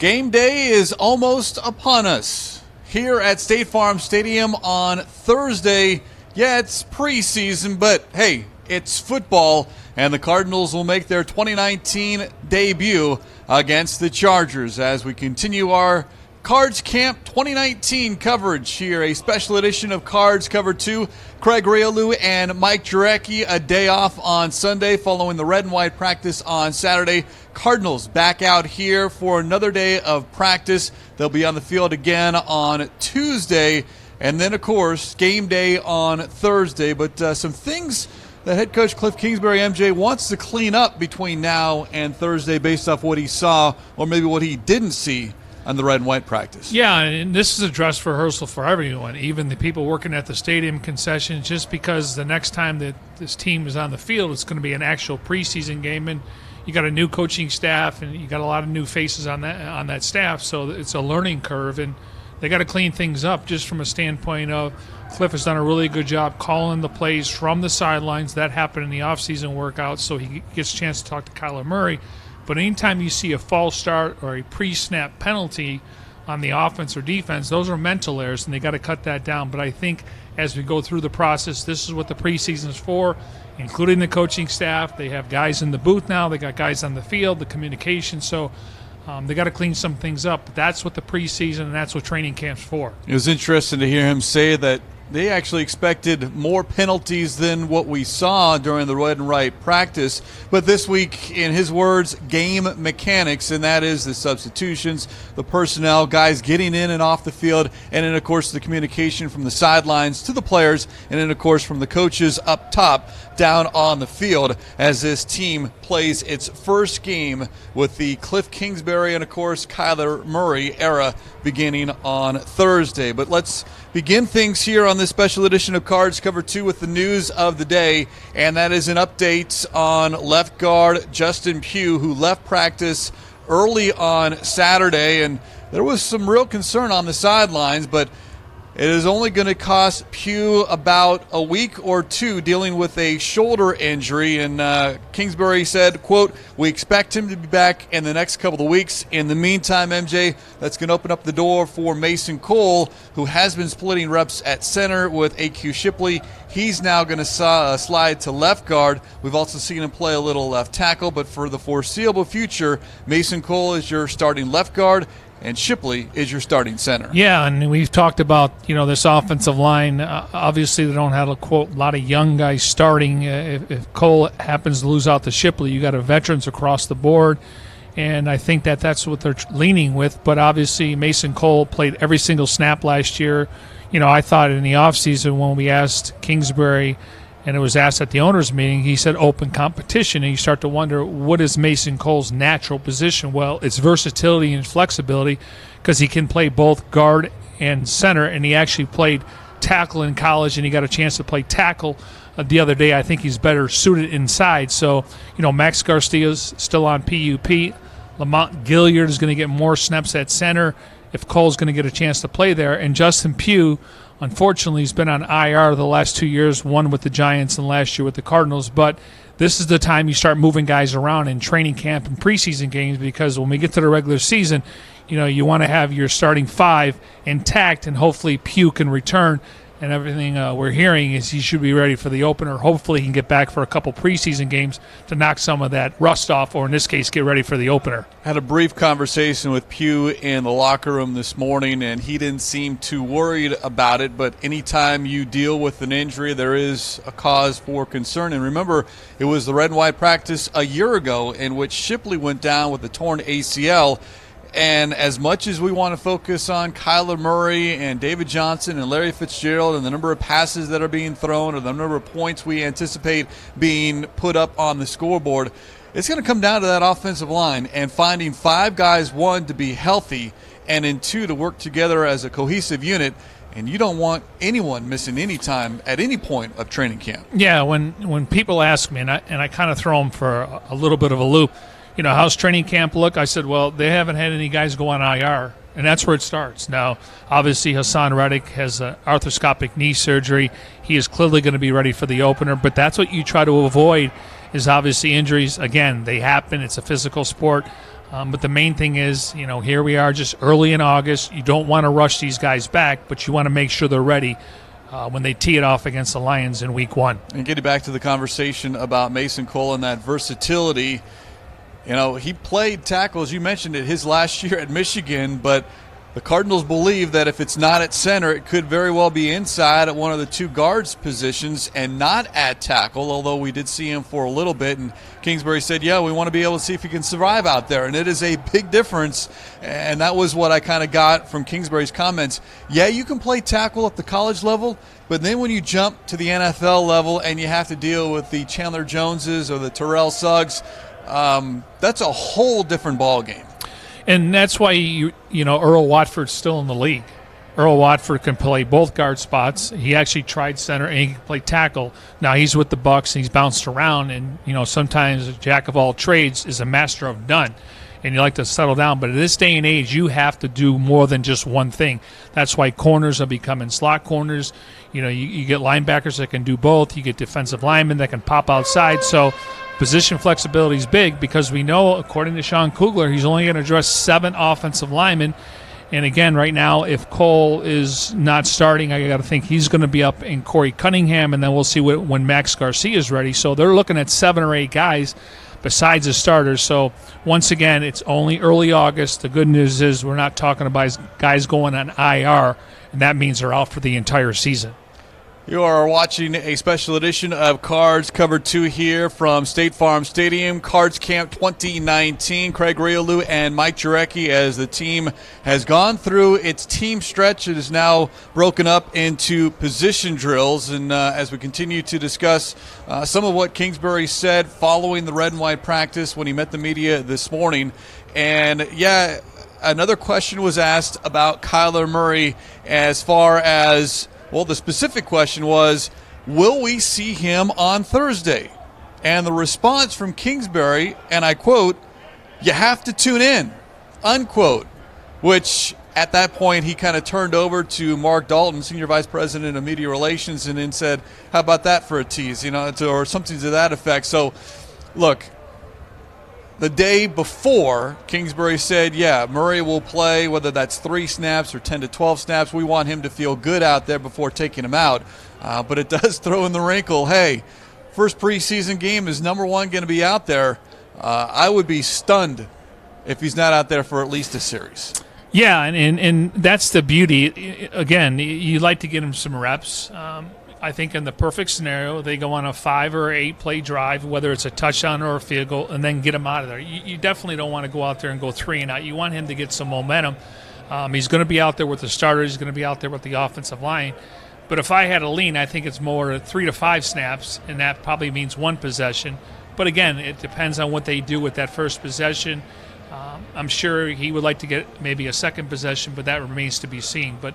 Game day is almost upon us here at State Farm Stadium on Thursday. Yeah, it's preseason, but hey, it's football, and the Cardinals will make their 2019 debut against the Chargers as we continue our Cards Camp 2019 coverage here, a special edition of Cards Cover 2. Grialou and Mike Jurecki, a day off on Sunday following the red and white practice on Saturday. Cardinals back out here for another day of practice. They'll be on the field again on Tuesday, and then, of course, game day on Thursday. But some things that head coach Kliff Kingsbury, MJ, wants to clean up between now and Thursday based off what he saw or maybe what he didn't see on the red and white practice. Yeah, and this is a dress rehearsal for everyone, even the people working at the stadium concessions, just because the next time that this team is on the field, it's going to be an actual preseason game, and you got a new coaching staff, and you got a lot of new faces on that staff, so it's a learning curve, and they got to clean things up just from a standpoint of Kliff has done a really good job calling the plays from the sidelines. That happened in the offseason workouts, so he gets a chance to talk to Kyler Murray. But anytime you see a false start or a pre-snap penalty on the offense or defense, those are mental errors, and they got to cut that down. But I think as we go through the process, this is what the preseason is for, including the coaching staff. They have guys in the booth now. They got guys on the field, the communication. So they got to clean some things up. But that's what the preseason and that's what training camp's for. It was interesting to hear him say that they actually expected more penalties than what we saw during the red and white practice. But this week, in his words, game mechanics, and that is the substitutions, the personnel, guys getting in and off the field, and then, of course, the communication from the sidelines to the players, and then, of course, from the coaches up top down on the field as this team plays its first game with the Kliff Kingsbury and, of course, Kyler Murray era beginning on Thursday. But let's begin things here on this special edition of Cards Cover 2 with the news of the day, and that is an update on left guard Justin Pugh, who left practice early on Saturday, and there was some real concern on the sidelines, but it is only going to cost Pugh about a week or two dealing with a shoulder injury. And Kingsbury said, quote, "We expect him to be back in the next couple of weeks. In the meantime, MJ, that's going to open up the door for Mason Cole, who has been splitting reps at center with A.Q. Shipley. He's now going to slide to left guard. We've also seen him play a little left tackle, but for the foreseeable future, Mason Cole is your starting left guard, and Shipley is your starting center." Yeah, and we've talked about, this offensive line. Obviously, they don't have a lot of young guys starting. If Cole happens to lose out to Shipley, you got veterans across the board, and I think that's what they're leaning with. But obviously, Mason Cole played every single snap last year. I thought in the offseason when we asked Kingsbury, and it was asked at the owners' meeting, he said open competition, and you start to wonder, what is Mason Cole's natural position? Well, it's versatility and flexibility, because he can play both guard and center, and he actually played tackle in college, and he got a chance to play tackle the other day. I think he's better suited inside. So, Max Garcia's still on PUP. Lamont Gilliard is going to get more snaps at center if Cole's going to get a chance to play there. And Justin Pugh, unfortunately, he's been on IR the last 2 years, one with the Giants and last year with the Cardinals. But this is the time you start moving guys around in training camp and preseason games, because when we get to the regular season, you want to have your starting five intact, and hopefully Pugh can return. And everything we're hearing is he should be ready for the opener. Hopefully he can get back for a couple preseason games to knock some of that rust off, or in this case, get ready for the opener. Had a brief conversation with Pugh in the locker room this morning, and he didn't seem too worried about it. But anytime you deal with an injury, there is a cause for concern. And remember, it was the red and white practice a year ago in which Shipley went down with a torn ACL. And as much as we want to focus on Kyler Murray and David Johnson and Larry Fitzgerald and the number of passes that are being thrown or the number of points we anticipate being put up on the scoreboard, it's going to come down to that offensive line and finding five guys, one, to be healthy, and then two, to work together as a cohesive unit. And you don't want anyone missing any time at any point of training camp. Yeah, when people ask me, and I kind of throw them for a little bit of a loop, how's training camp look? I said, well, they haven't had any guys go on IR, and that's where it starts. Now, obviously, Hassan Reddick has arthroscopic knee surgery. He is clearly going to be ready for the opener, but that's what you try to avoid is obviously injuries. Again, they happen. It's a physical sport. But the main thing is, here we are just early in August. You don't want to rush these guys back, but you want to make sure they're ready when they tee it off against the Lions in Week 1. And getting back to the conversation about Mason Cole and that versatility, he played tackle, as you mentioned it, his last year at Michigan, but the Cardinals believe that if it's not at center, it could very well be inside at one of the two guards positions and not at tackle, although we did see him for a little bit. And Kingsbury said, we want to be able to see if he can survive out there. And it is a big difference. And that was what I kind of got from Kingsbury's comments. Yeah, you can play tackle at the college level, but then when you jump to the NFL level and you have to deal with the Chandler Joneses or the Terrell Suggs, that's a whole different ballgame. And that's why, Earl Watford's still in the league. Earl Watford can play both guard spots. He actually tried center and he can play tackle. Now he's with the Bucs and he's bounced around. And, sometimes a jack of all trades is a master of none. And you like to settle down. But at this day and age, you have to do more than just one thing. That's why corners are becoming slot corners. You get linebackers that can do both. You get defensive linemen that can pop outside. So position flexibility is big because we know, according to Sean Kugler, he's only going to address 7 offensive linemen. And again, right now, if Cole is not starting, I got to think he's going to be up in Corey Cunningham, and then we'll see when Max Garcia is ready. So they're looking at 7 or 8 guys besides the starters. So once again, it's only early August. The good news is we're not talking about guys going on IR, and that means they're out for the entire season. You are watching a special edition of Cards Cover 2 here from State Farm Stadium, Cards Camp 2019. Craig Grialou and Mike Jurecki, as the team has gone through its team stretch. It is now broken up into position drills. And as we continue to discuss some of what Kingsbury said following the red and white practice when he met the media this morning. And, another question was asked about Kyler Murray as far as, the specific question was, will we see him on Thursday? And the response from Kingsbury, and I quote, "You have to tune in," unquote, which at that point he kind of turned over to Mark Dalton, Senior Vice President of Media Relations, and then said, how about that for a tease, or something to that effect. So, look, the day before, Kingsbury said, Murray will play, whether that's 3 snaps or 10 to 12 snaps. We want him to feel good out there before taking him out. But it does throw in the wrinkle, hey, first preseason game is number 1 going to be out there. I would be stunned if he's not out there for at least a series. Yeah, and that's the beauty. Again, you like to get him some reps. I think in the perfect scenario, they go on a 5 or 8 play drive, whether it's a touchdown or a field goal, and then get him out of there. You definitely don't want to go out there and go 3 and out. You want him to get some momentum. He's going to be out there with the starters. He's going to be out there with the offensive line. But if I had a lean, I think it's more 3 to 5 snaps, and that probably means 1 possession. But again, it depends on what they do with that first possession. I'm sure he would like to get maybe a second possession, but that remains to be seen. But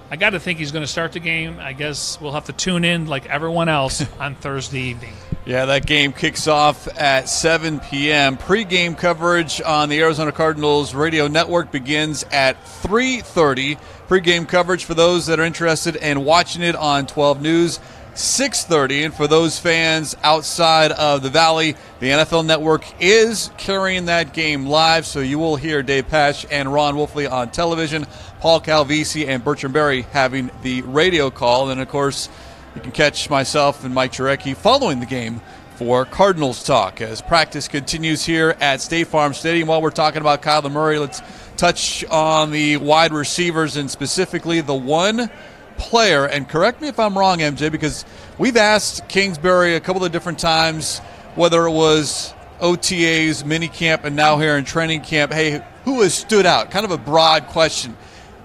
I got to think he's going to start the game. I guess we'll have to tune in like everyone else on Thursday evening. Yeah, that game kicks off at 7 p.m. Pre-game coverage on the Arizona Cardinals radio network begins at 3:30. Pre-game coverage for those that are interested in watching it on 12 News, 6:30. And for those fans outside of the Valley, the NFL Network is carrying that game live, so you will hear Dave Pasch and Ron Wolfley on television, Paul Calvisi and Bertrand Berry having the radio call. And, of course, you can catch myself and Mike Jurecki following the game for Cardinals Talk as practice continues here at State Farm Stadium. While we're talking about Kyler Murray, let's touch on the wide receivers and specifically the one player. And correct me if I'm wrong, MJ, because we've asked Kingsbury a couple of different times, whether it was OTAs, minicamp, and now here in training camp, hey, who has stood out? Kind of a broad question.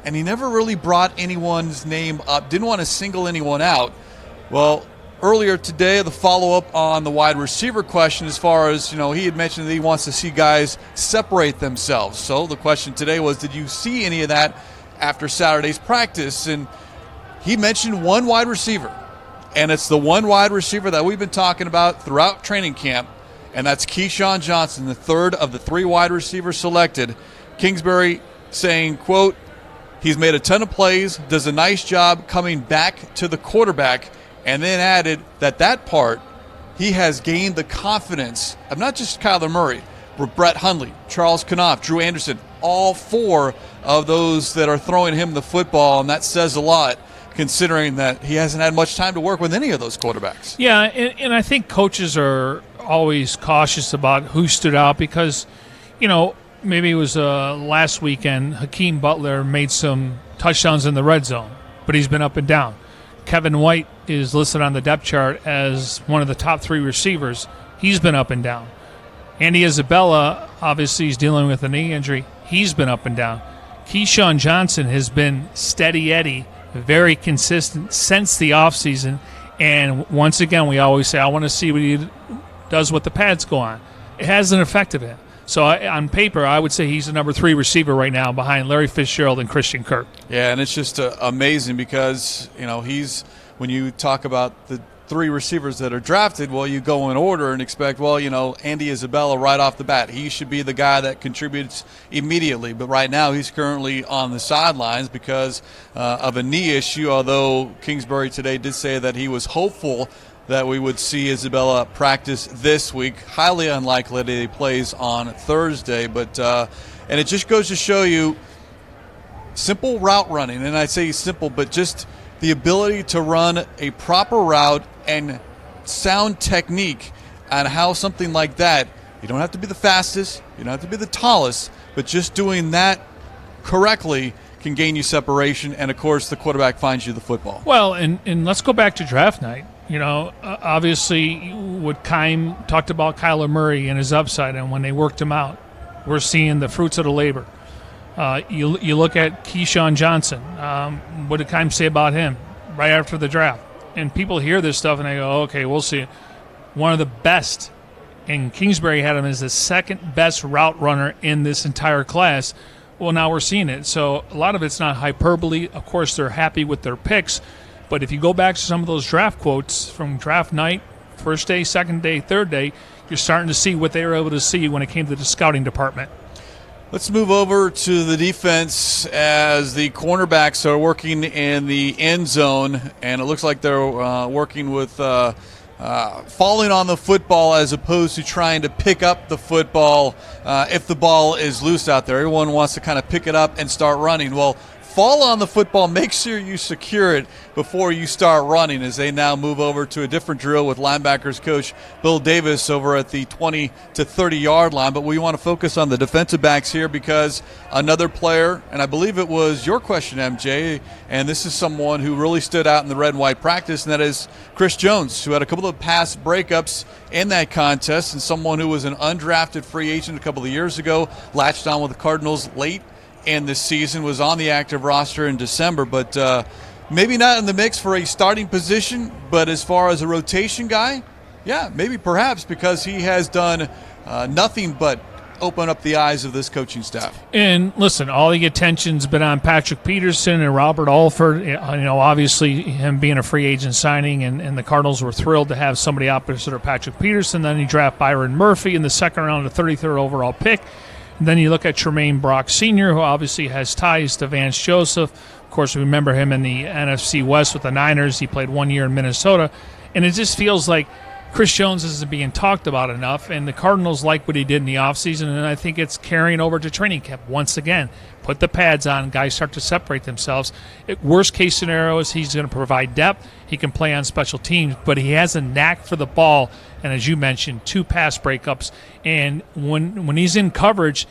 And he never really brought anyone's name up, didn't want to single anyone out. Well, earlier today, the follow-up on the wide receiver question as far as, he had mentioned that he wants to see guys separate themselves. So the question today was, did you see any of that after Saturday's practice? And he mentioned one wide receiver, and it's the one wide receiver that we've been talking about throughout training camp, and that's KeeSean Johnson, the third of the 3 wide receivers selected. Kingsbury saying, quote, he's made a ton of plays, does a nice job coming back to the quarterback, and then added that part, he has gained the confidence of not just Kyler Murray, Brett Hundley, Charles Knopf, Drew Anderson, all 4 of those that are throwing him the football, and that says a lot considering that he hasn't had much time to work with any of those quarterbacks. Yeah, and I think coaches are always cautious about who stood out because, maybe it was last weekend, Hakeem Butler made some touchdowns in the red zone, but he's been up and down. Kevin White is listed on the depth chart as one of the top 3 receivers. He's been up and down. Andy Isabella, obviously, he's dealing with a knee injury. He's been up and down. KeeSean Johnson has been steady Eddie, very consistent since the offseason. And once again, we always say, I want to see what he does with the pads go on. It hasn't affected him. So on paper, I would say he's the number 3 receiver right now behind Larry Fitzgerald and Christian Kirk. Yeah, and it's just amazing because, he's when you talk about the 3 receivers that are drafted, well, you go in order and expect, Andy Isabella right off the bat. He should be the guy that contributes immediately. But right now he's currently on the sidelines because of a knee issue, although Kingsbury today did say that he was hopeful that we would see Isabella practice this week. Highly unlikely that he plays on Thursday. But and it just goes to show you simple route running. And I say simple, but just the ability to run a proper route and sound technique on how something like that, you don't have to be the fastest, you don't have to be the tallest, but just doing that correctly can gain you separation, and of course the quarterback finds you the football. Well, and let's go back to draft night. Obviously what Keim talked about Kyler Murray and his upside, and when they worked him out, we're seeing the fruits of the labor. You look at KeeSean Johnson. What did Keim say about him right after the draft? And people hear this stuff and they go, okay, we'll see. One of the best, and Kingsbury had him as the second best route runner in this entire class. Well, now we're seeing it. So a lot of it's not hyperbole. Of course, they're happy with their picks. But if you go back to some of those draft quotes from draft night, first day, second day, third day, you're starting to see what they were able to see when it came to the scouting department. Let's move over to the defense as the cornerbacks are working in the end zone, and it looks like they're working with falling on the football as opposed to trying to pick up the football if the ball is loose out there. Everyone wants to kind of pick it up and start running. Well, fall on the football, make sure you secure it before you start running, as they now move over to a different drill with linebackers coach Bill Davis over at the 20 to 30 yard line. But we want to focus on the defensive backs here because another player, and I believe it was your question, MJ, and this is someone who really stood out in the red and white practice, and that is Chris Jones, who had a couple of pass breakups in that contest, and someone who was an undrafted free agent a couple of years ago, latched on with the Cardinals late in this season, was on the active roster in December, but maybe not in the mix for a starting position, but as far as a rotation guy, yeah, maybe perhaps, because he has done nothing but open up the eyes of this coaching staff. And listen, all the attention's been on Patrick Peterson and Robert Alford. Obviously him being a free agent signing, and the Cardinals were thrilled to have somebody opposite of Patrick Peterson. Then you draft Byron Murphy in the second round, the 33rd overall pick. And then you look at Tremaine Brock Sr., who obviously has ties to Vance Joseph. Of course, we remember him in the NFC West with the Niners. He played 1 year in Minnesota. And it just feels like Chris Jones isn't being talked about enough, and the Cardinals like what he did in the offseason, and I think it's carrying over to training camp. Once again, put the pads on, guys start to separate themselves. Worst case scenario is he's going to provide depth. He can play on special teams, but he has a knack for the ball, and as you mentioned, 2 pass breakups. And when he's in coverage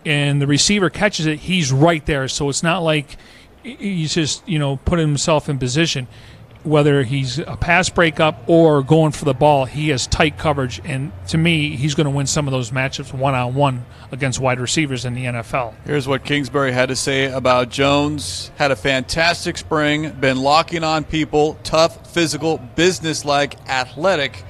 and the receiver catches it, he's right there. So it's not like he's just, putting himself in position. Whether he's a pass breakup or going for the ball, he has tight coverage, and to me, he's going to win some of those matchups one-on-one against wide receivers in the NFL. Here's what Kingsbury had to say about Jones. Had a fantastic spring, been locking on people, tough, physical, business-like, athletic.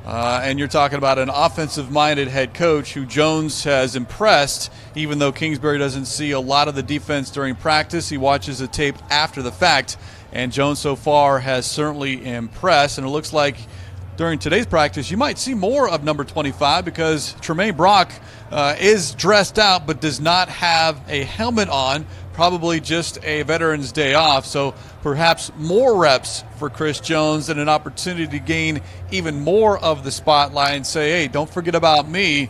And you're talking about an offensive-minded head coach who Jones has impressed, even though Kingsbury doesn't see a lot of the defense during practice. He watches the tape after the fact. And Jones so far has certainly impressed, and it looks like during today's practice you might see more of number 25 because Tremaine Brock is dressed out but does not have a helmet on. probably just a Veterans Day off, so perhaps more reps for Chris Jones and an opportunity to gain even more of the spotlight and say, hey, don't forget about me,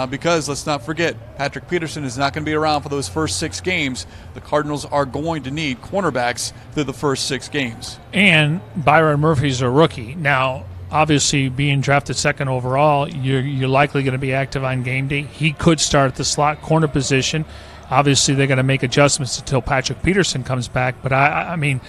because let's not forget, Patrick Peterson is not going to be around for those first 6 games. The Cardinals are going to need cornerbacks through the first 6 games. And Byron Murphy's a rookie. Now, obviously, being drafted second overall, you're likely going to be active on game day. He could start at the slot corner position. Obviously, they're going to make adjustments until Patrick Peterson comes back. But, I mean,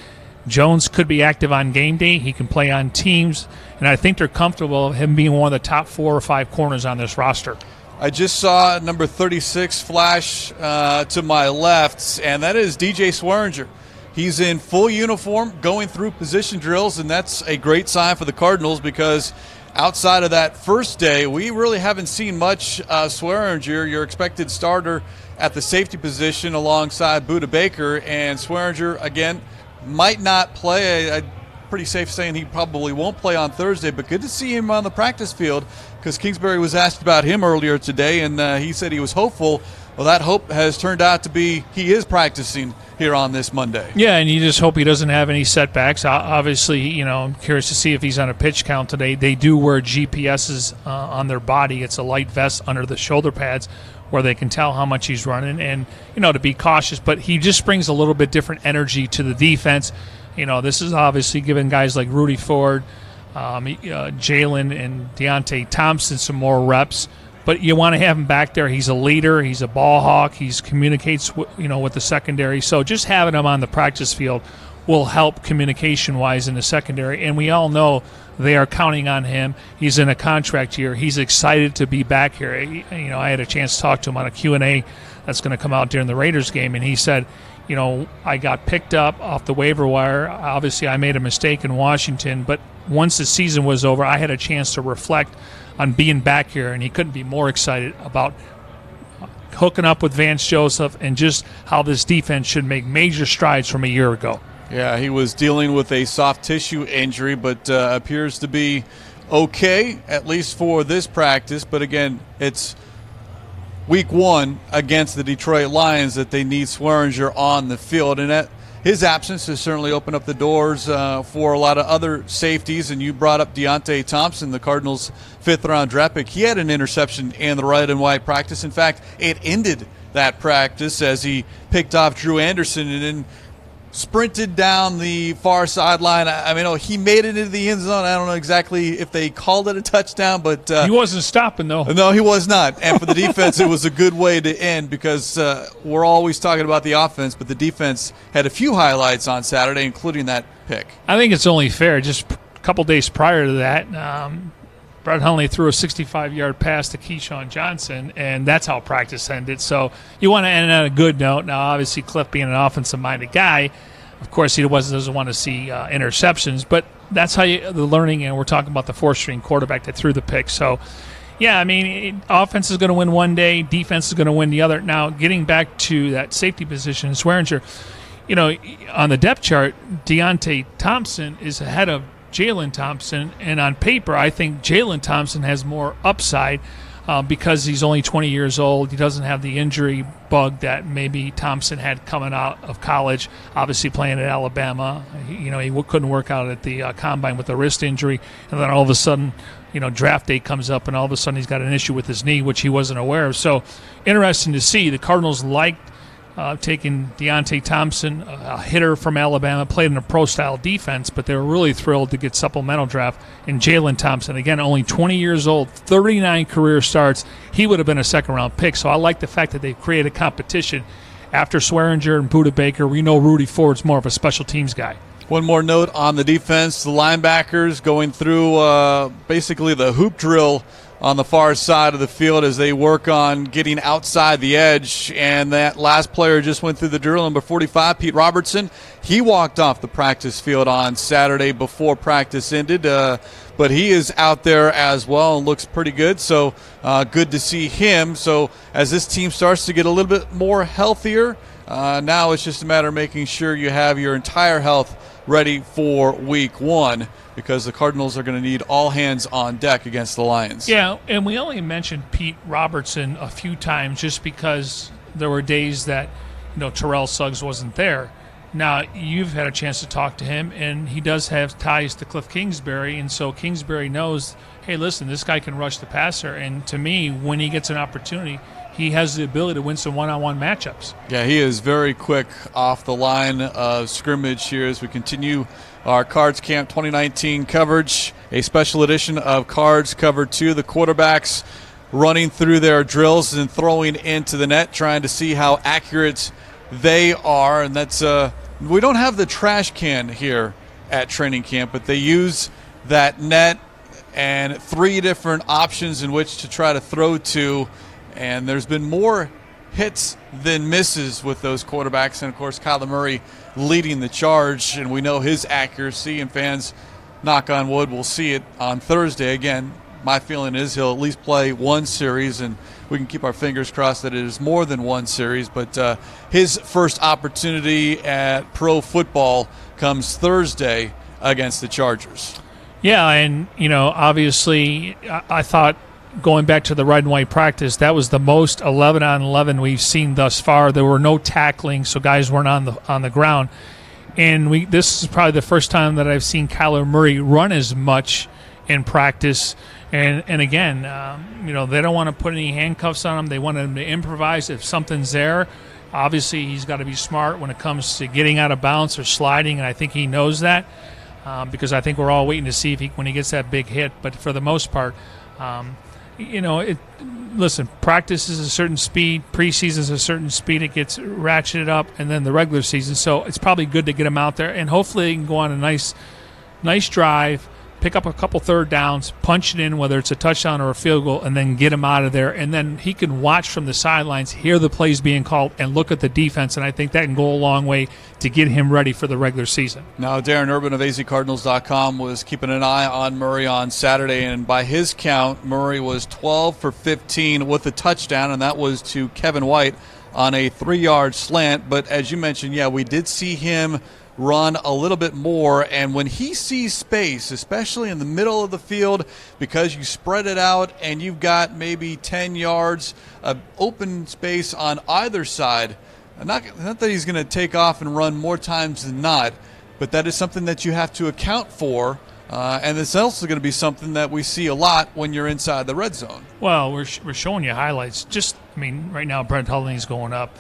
Jones could be active on game day. He can play on teams. And I think they're comfortable with him being one of the top 4 or 5 corners on this roster. I just saw number 36 flash to my left, and that is DJ Swearinger. He's in full uniform going through position drills, and that's a great sign for the Cardinals because outside of that first day, we really haven't seen much Swearinger, your expected starter at the safety position alongside Budda Baker. And Swearinger, again, might not play. I'm pretty safe saying he probably won't play on Thursday, but good to see him on the practice field because Kingsbury was asked about him earlier today, and he said he was hopeful. Well, that hope has turned out to be he is practicing here on this Monday. Yeah, and you just hope he doesn't have any setbacks. Obviously, I'm curious to see if he's on a pitch count today. They do wear GPSs on their body. It's a light vest under the shoulder pads where they can tell how much he's running and, to be cautious. But he just brings a little bit different energy to the defense. This is obviously giving guys like Rudy Ford, Jalen, and Deontay Thompson some more reps. But you want to have him back there. He's a leader. He's a ball hawk. He communicates, with the secondary. So just having him on the practice field will help communication-wise in the secondary. And we all know they are counting on him. He's in a contract year. He's excited to be back here. I had a chance to talk to him on a Q&A that's going to come out during the Raiders game, and he said, I got picked up off the waiver wire. Obviously, I made a mistake in Washington, but once the season was over, I had a chance to reflect on being back here, and he couldn't be more excited about hooking up with Vance Joseph and just how this defense should make major strides from a year ago. Yeah, he was dealing with a soft tissue injury, but appears to be okay, at least for this practice. But again, it's week 1 against the Detroit Lions that they need Swearinger on the field, and that his absence has certainly opened up the doors for a lot of other safeties. And you brought up Deontay Thompson, the Cardinals' 5th-round draft pick. He had an interception in the red and white practice. In fact, it ended that practice as he picked off Drew Anderson and then sprinted down the far sideline. He made it into the end zone. I don't know exactly if they called it a touchdown, but he wasn't stopping, though. No, he was not. And for the defense, it was a good way to end because we're always talking about the offense, but the defense had a few highlights on Saturday, including that pick. I think it's only fair. Just a couple days prior to that, Brett Hundley threw a 65-yard pass to KeeSean Johnson, and that's how practice ended. So you want to end on a good note. Now, obviously, Kliff being an offensive-minded guy, of course, he doesn't want to see interceptions, but that's how the learning, and we're talking about the 4th-string quarterback that threw the pick. So, yeah, offense is going to win one day, defense is going to win the other. Now, getting back to that safety position, Swearinger, on the depth chart, Deontay Thompson is ahead of Jalen Thompson, and on paper, I think Jalen Thompson has more upside because he's only 20 years old. He doesn't have the injury bug that maybe Thompson had coming out of college, obviously playing at Alabama. He couldn't work out at the combine with a wrist injury, and then all of a sudden, draft day comes up, and all of a sudden he's got an issue with his knee, which he wasn't aware of. So interesting to see. The Cardinals liked taking Deontay Thompson, a hitter from Alabama, played in a pro-style defense, but they were really thrilled to get supplemental draft. And Jalen Thompson, again, only 20 years old, 39 career starts. He would have been a second-round pick. So I like the fact that they've created competition. After Swearinger and Budda Baker, we know Rudy Ford's more of a special teams guy. One more note on the defense. The linebackers going through basically the hoop drill on the far side of the field as they work on getting outside the edge. And that last player just went through the drill, number 45, Pete Robertson. He walked off the practice field on Saturday before practice ended, but he is out there as well and looks pretty good. So good to see him. So as this team starts to get a little bit more healthier, now it's just a matter of making sure you have your entire health ready for week 1, because the Cardinals are going to need all hands on deck against the Lions. Yeah, and we only mentioned Pete Robertson a few times just because there were days that, Terrell Suggs wasn't there. Now, you've had a chance to talk to him, and he does have ties to Kliff Kingsbury, and so Kingsbury knows, hey, listen, this guy can rush the passer, and to me, when he gets an opportunity, he has the ability to win some one-on-one matchups. Yeah, he is very quick off the line of scrimmage here as we continue our Cards Camp 2019 coverage, a special edition of Cards Cover 2. The quarterbacks running through their drills and throwing into the net, trying to see how accurate they are, and that's we don't have the trash can here at training camp, but they use that net and 3 different options in which to try to throw to, and there's been more hits than misses with those quarterbacks, and of course Kyler Murray leading the charge, and we know his accuracy, and fans, knock on wood, will see it on Thursday. Again, my feeling is he'll at least play one series, and we can keep our fingers crossed that it is more than one series. But his first opportunity at pro football comes Thursday against the Chargers. Yeah, and, obviously I thought going back to the red and white practice, that was the most 11-on-11 we've seen thus far. There were no tackling, so guys weren't on the ground. And this is probably the first time that I've seen Kyler Murray run as much in practice. And again, they don't want to put any handcuffs on him. They want him to improvise if something's there. Obviously, he's got to be smart when it comes to getting out of bounds or sliding, and I think he knows that because I think we're all waiting to see if when he gets that big hit. But for the most part, listen, practice is a certain speed, preseason is a certain speed. It gets ratcheted up, and then the regular season. So it's probably good to get him out there, and hopefully he can go on a nice drive, pick up a couple third downs, punch it in, whether it's a touchdown or a field goal, and then get him out of there. And then he can watch from the sidelines, hear the plays being called, and look at the defense. And I think that can go a long way to get him ready for the regular season. Now, Darren Urban of azcardinals.com was keeping an eye on Murray on Saturday, and by his count, Murray was 12 for 15 with a touchdown, and that was to Kevin White on a 3-yard slant. But as you mentioned, we did see him run a little bit more, and when he sees space, especially in the middle of the field, because you spread it out and you've got maybe 10 yards of open space on either side, not that he's going to take off and run more times than not, but that is something that you have to account for, and it's also going to be something that we see a lot when you're inside the red zone. Well, we're showing you highlights. Right now Brent Hulling's going up,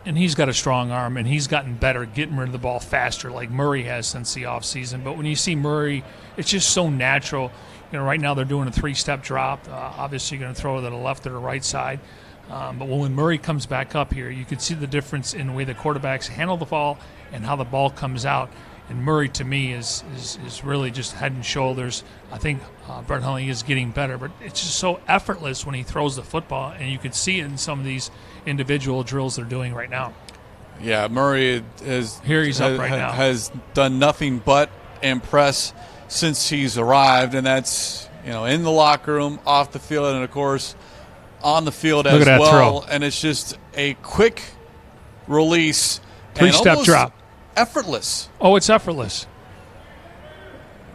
and he's got a strong arm, and he's gotten better getting rid of the ball faster like Murray has since the offseason. But when you see Murray, it's just so natural. Right now they're doing a 3-step drop. Obviously you're going to throw to the left or the right side. But when Murray comes back up here, you can see the difference in the way the quarterbacks handle the ball and how the ball comes out. And Murray, to me, is really just head and shoulders. I think Brent Hulling is getting better, but it's just so effortless when he throws the football, and you can see it in some of these individual drills they're doing right now. Yeah, Murray has done nothing but impress since he's arrived, and that's in the locker room, off the field, and of course on the field as well. And it's just a quick release, 3-step drop. Effortless. Oh, it's effortless.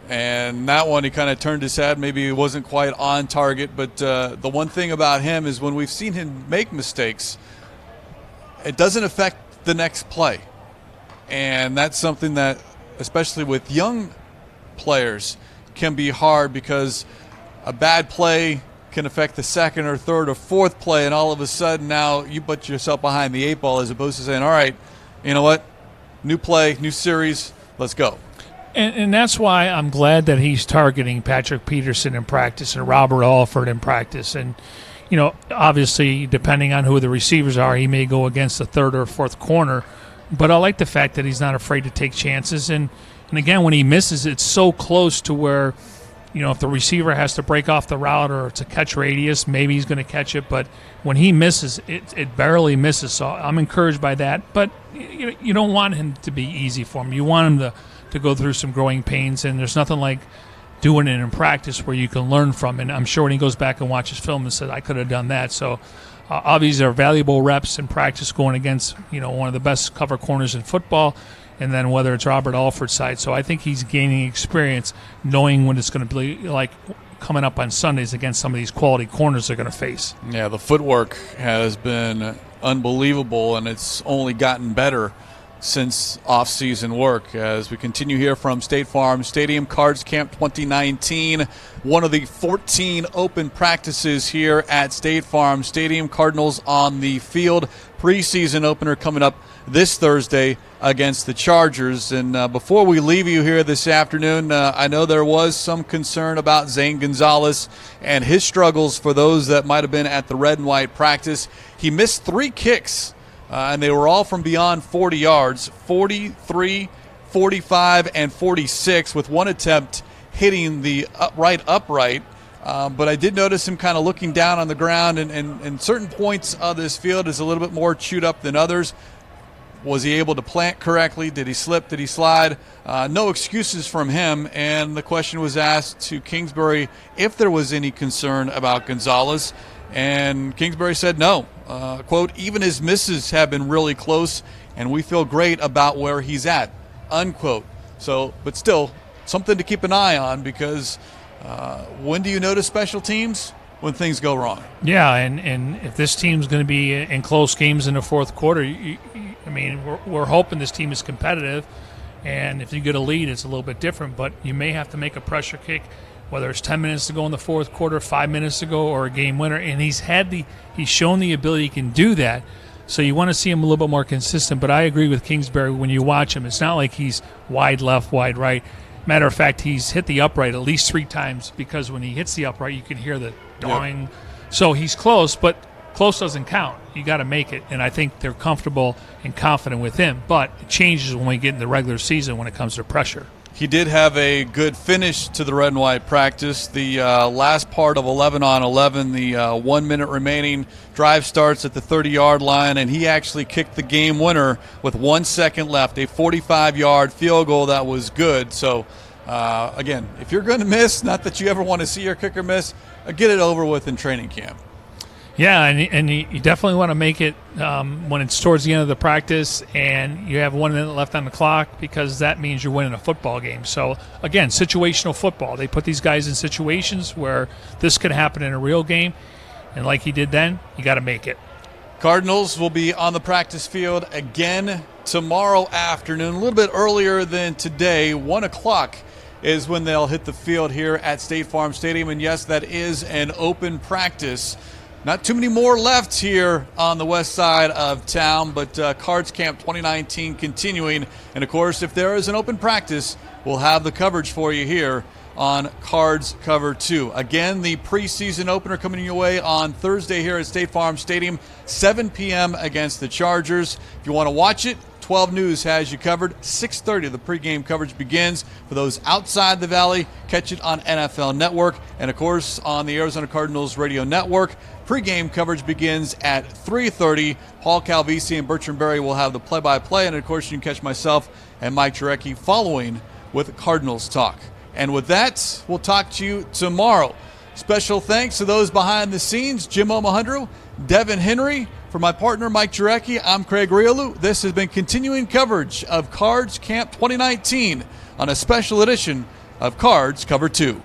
And that one, he kind of turned his head. Maybe he wasn't quite on target. But the one thing about him is when we've seen him make mistakes, it doesn't affect the next play. And that's something that, especially with young players, can be hard because a bad play can affect the second or third or fourth play. And all of a sudden now you put yourself behind the 8 ball as opposed to saying, all right, you know what? New play, new series, let's go. And that's why I'm glad that he's targeting Patrick Peterson in practice and Robert Alford in practice. And, obviously, depending on who the receivers are, he may go against the third or fourth corner. But I like the fact that he's not afraid to take chances. And again, when he misses, it's so close to where, if the receiver has to break off the route or it's a catch radius, maybe he's going to catch it. But when he misses, it barely misses. So I'm encouraged by that. But you don't want him to be easy for him. You want him to go through some growing pains, and there's nothing like doing it in practice where you can learn from. And I'm sure when he goes back and watches film and says, I could have done that. So obviously there are valuable reps in practice going against one of the best cover corners in football, and then whether it's Robert Alford's side. So I think he's gaining experience knowing what it's going to be like coming up on Sundays against some of these quality corners they're going to face. Yeah, the footwork has been unbelievable, and it's only gotten better since off-season work. As we continue here from State Farm Stadium, Cards Camp 2019, one of the 14 open practices here at State Farm Stadium. Cardinals on the field. Preseason opener coming up this Thursday against the Chargers. And before we leave you here this afternoon, I know there was some concern about Zane Gonzalez and his struggles for those that might have been at the red and white practice. He missed 3 kicks. And they were all from beyond 40 yards, 43, 45, and 46, with one attempt hitting the upright. But I did notice him kind of looking down on the ground, and certain points of this field is a little bit more chewed up than others. Was he able to plant correctly? Did he slip? Did he slide? No excuses from him, and the question was asked to Kingsbury if there was any concern about Gonzalez. And Kingsbury said no. Quote, even his misses have been really close, and we feel great about where he's at, unquote. So, but still, something to keep an eye on, because when do you notice special teams? When things go wrong. Yeah, and if this team's going to be in close games in the fourth quarter, we're hoping this team is competitive, and if you get a lead, it's a little bit different, but you may have to make a pressure kick, whether it's 10 minutes to go in the fourth quarter, 5 minutes to go, or a game winner. And he's shown the ability he can do that. So you want to see him a little bit more consistent. But I agree with Kingsbury when you watch him. It's not like he's wide left, wide right. Matter of fact, he's hit the upright at least 3 times, because when he hits the upright, you can hear the doing. Yep. So he's close, but close doesn't count. You got to make it. And I think they're comfortable and confident with him. But it changes when we get in the regular season when it comes to pressure. He did have a good finish to the red and white practice. The last part of 11-on-11, the 1 minute remaining, drive starts at the 30-yard line, and he actually kicked the game winner with 1 second left, a 45-yard field goal that was good. So, again, if you're going to miss, not that you ever want to see your kicker miss, get it over with in training camp. Yeah, and you definitely want to make it when it's towards the end of the practice and you have 1 minute left on the clock, because that means you're winning a football game. So, again, situational football. They put these guys in situations where this could happen in a real game, and like he did then, you got to make it. Cardinals will be on the practice field again tomorrow afternoon, a little bit earlier than today. 1 o'clock is when they'll hit the field here at State Farm Stadium, and yes, that is an open practice. Not too many more left here on the west side of town, but Cards Camp 2019 continuing. And, of course, if there is an open practice, we'll have the coverage for you here on Cards Cover 2. Again, the preseason opener coming your way on Thursday here at State Farm Stadium, 7 p.m. against the Chargers. If you want to watch it, 12 News has you covered. 6:30 the pregame coverage begins. For those outside the Valley, catch it on NFL Network. And, of course, on the Arizona Cardinals Radio Network. Pregame coverage begins at 3:30. Paul Calvisi and Bertrand Berry will have the play-by-play. And, of course, you can catch myself and Mike Jurecki following with Cardinals Talk. And with that, we'll talk to you tomorrow. Special thanks to those behind the scenes, Jim Omohundro, Devin Henry. For my partner, Mike Jurecki, I'm Craig Grialou. This has been continuing coverage of Cards Camp 2019 on a special edition of Cards Cover 2.